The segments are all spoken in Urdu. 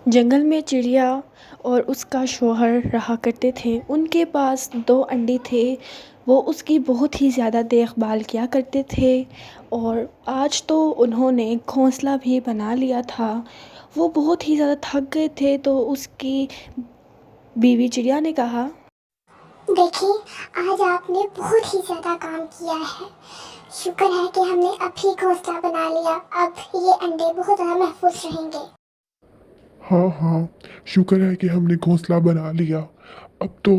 جنگل میں چڑیا اور اس کا شوہر رہا کرتے تھے۔ ان کے پاس 2 انڈے تھے۔ وہ اس کی بہت ہی زیادہ دیکھ بھال کیا کرتے تھے اور آج تو انہوں نے گھونسلہ بھی بنا لیا تھا۔ وہ بہت ہی زیادہ تھک گئے تھے تو اس کی بیوی چڑیا نے کہا، دیکھیں، آج آپ نے بہت ہی زیادہ کام کیا ہے۔ شکر ہے کہ ہم نے اب ہی گھونسلہ بنا لیا۔ اب یہ انڈے بہت زیادہ محفوظ رہیں گے۔ ہاں ہاں، شکر ہے کہ ہم نے گھونسلہ بنا لیا۔ اب تو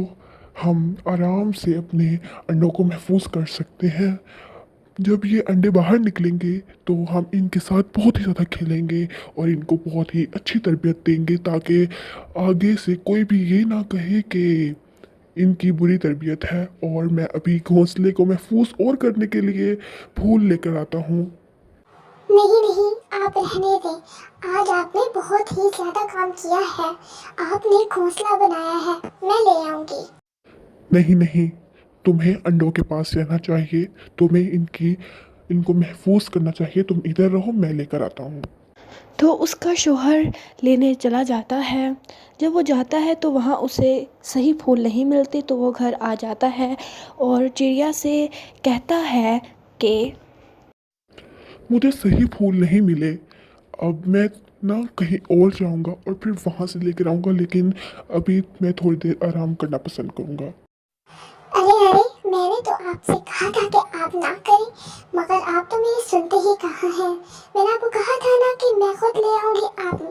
ہم آرام سے اپنے انڈوں کو محفوظ کر سکتے ہیں۔ جب یہ انڈے باہر نکلیں گے تو ہم ان کے ساتھ بہت ہی زیادہ کھیلیں گے اور ان کو بہت ہی اچھی تربیت دیں گے تاکہ آگے سے کوئی بھی یہ نہ کہے کہ ان کی بری تربیت ہے۔ اور میں ابھی گھونسلے کو محفوظ اور کرنے کے لیے پھول لے کر آتا ہوں۔ نہیں نہیں، آپ رہنے دیں۔ آج آپ نے بہت ہی زیادہ کام کیا ہے۔ آپ نے گھونسلہ بنایا ہے، میں لے آؤں گی۔ نہیں نہیں، تمہیں انڈوں کے پاس رہنا چاہیے، تمہیں ان کو محفوظ کرنا چاہیے۔ تم ادھر رہو، میں لے کر آتا ہوں۔ تو اس کا شوہر لینے چلا جاتا ہے۔ جب وہ جاتا ہے تو وہاں اسے صحیح پھول نہیں ملتے تو وہ گھر آ جاتا ہے اور چڑیا سے کہتا ہے کہ مجھے صحیح پھول نہیں ملے، اب میں نہ کہیں اور جاؤں گا اور پھر وہاں سے لے کر آؤں گا، لیکن ابھی میں تھوڑی دیر آرام کرنا پسند کروں گا۔ ارے میں نے تو آپ سے کہا تھا کہ آپ نہ کریں، مگر آپ تو میری سنتے ہی کہاں ہیں۔ میں نے آپ کو کہا تھا نا کہ میں خود لے آؤں گی، آپ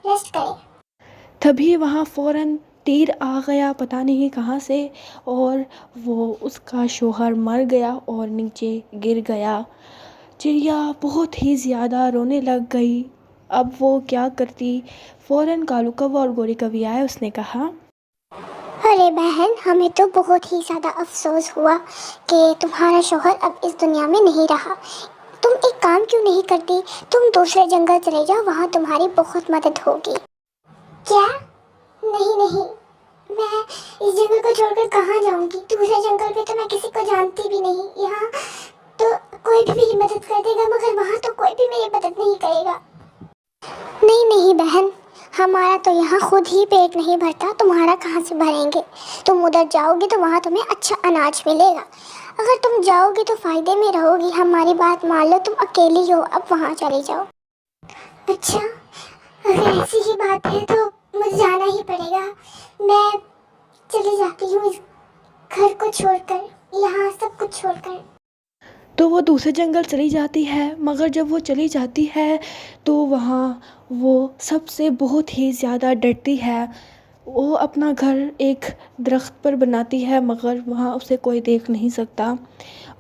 ریسٹ کریں۔ تبھی وہاں فوراً تیر آ گیا پتہ نہیں کہاں سے اور وہ اس کا شوہر مر گیا اور نیچے گر گیا۔ چڑیا بہت ہی زیادہ رونے لگ گئی۔ اب وہ کیا کرتی؟ فوراً کالو کوا اور گوری کوی آئے۔ اس نے کہا، ارے بہن، ہمیں تو بہت ہی زیادہ افسوس ہوا کہ تمہارا شوہر اب اس دنیا میں نہیں رہا۔ تم ایک کام کیوں نہیں کرتی؟ تم دوسرے جنگل چلے جاؤ، وہاں تمہاری بہت مدد ہوگی۔ کیا؟ نہیں، میں اس جنگل کو چھوڑ کر کہاں جاؤں گی؟ دوسرے جنگل میں تو میں کسی کو جانتی بھی نہیں۔ یہاں تو کوئی بھی میری مدد کر دے گا، مگر وہاں تو کوئی بھی میری مدد نہیں کرے گا۔ نہیں بہن، ہمارا تو یہاں خود ہی پیٹ نہیں بھرتا، تمہارا کہاں سے بھریں گے؟ تم ادھر جاؤ گی تو وہاں تمہیں اچھا اناج ملے گا۔ اگر تم جاؤ گی تو فائدے میں رہو گی۔ ہماری بات مان لو، تم اکیلی ہو، اب وہاں چلے جاؤ۔ اچھا، اگر ایسی ہی بات ہے تو مجھے جانا ہی پڑے گا۔ میں چلی جاتی ہوں اس گھر کو چھوڑ کر، یہاں سب کچھ چھوڑ کر۔ تو وہ دوسرے جنگل چلی جاتی ہے، مگر جب وہ چلی جاتی ہے تو وہاں وہ سب سے بہت ہی زیادہ ڈرتی ہے۔ وہ اپنا گھر ایک درخت پر بناتی ہے مگر وہاں اسے کوئی دیکھ نہیں سکتا۔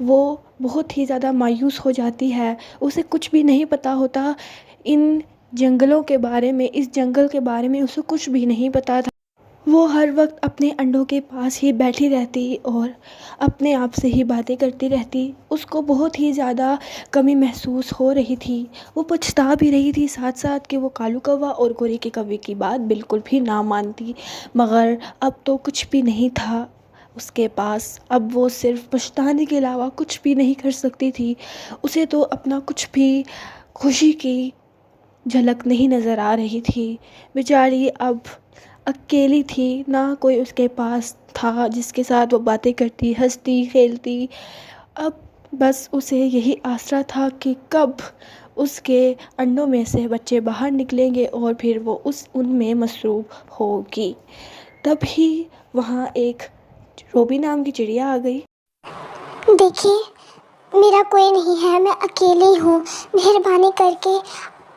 وہ بہت ہی زیادہ مایوس ہو جاتی ہے۔ اسے کچھ بھی نہیں پتہ ہوتا ان جنگلوں کے بارے میں، اس جنگل کے بارے میں اسے کچھ بھی نہیں پتہ تھا۔ وہ ہر وقت اپنے انڈوں کے پاس ہی بیٹھی رہتی اور اپنے آپ سے ہی باتیں کرتی رہتی۔ اس کو بہت ہی زیادہ کمی محسوس ہو رہی تھی۔ وہ پچھتا بھی رہی تھی ساتھ ساتھ کہ وہ کالو کوا اور گوری کے کوے کی بات بالکل بھی نہ مانتی، مگر اب تو کچھ بھی نہیں تھا اس کے پاس۔ اب وہ صرف پچھتانے کے علاوہ کچھ بھی نہیں کر سکتی تھی۔ اسے تو اپنا کچھ بھی خوشی کی جھلک نہیں نظر آ رہی تھی۔ بیچاری اب اکیلی تھی، نہ کوئی اس کے پاس تھا جس کے ساتھ وہ باتیں کرتی، ہنستی کھیلتی۔ اب بس اسے یہی آسرا تھا کہ کب اس کے انڈوں میں سے بچے باہر نکلیں گے اور پھر وہ ان میں مصروف ہوگی۔ تبھی وہاں ایک روبی نام کی چڑیا آ گئی۔ دیکھیے، میرا کوئی نہیں ہے، میں اکیلی ہوں۔ مہربانی کر کے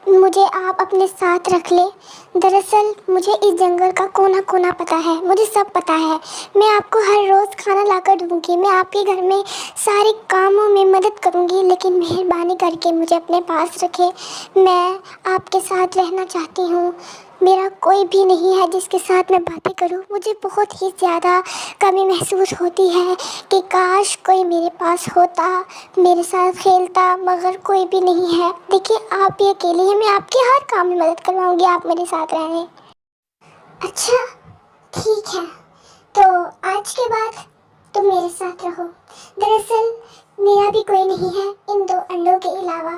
مجھے آپ اپنے ساتھ رکھ لیں۔ دراصل مجھے اس جنگل کا کونا کونا پتہ ہے، مجھے سب پتہ ہے۔ میں آپ کو ہر روز کھانا لا کر دوں گی، میں آپ کے گھر میں سارے کاموں میں مدد کروں گی، لیکن مہربانی کر کے مجھے اپنے پاس رکھیں۔ میں آپ کے ساتھ رہنا چاہتی ہوں۔ میرا کوئی بھی نہیں ہے جس کے ساتھ میں باتیں کروں۔ مجھے بہت ہی زیادہ کمی محسوس ہوتی ہے کہ کاش کوئی میرے پاس ہوتا، میرے ساتھ کھیلتا، مگر کوئی بھی نہیں ہے۔ دیکھیے، آپ بھی اکیلی ہیں، میں آپ کے ہر کام میں مدد کرواؤں گی، آپ میرے ساتھ رہیں۔ اچھا، ٹھیک ہے، تو آج کے بعد تم میرے ساتھ رہو۔ دراصل میرا بھی کوئی نہیں ہے ان 2 انڈوں کے علاوہ۔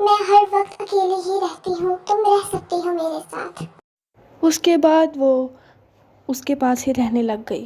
میں ہر وقت اکیلی ہی رہتی ہوں، تم رہ سکتی ہو میرے ساتھ۔ اس کے بعد وہ اس کے پاس ہی رہنے لگ گئی۔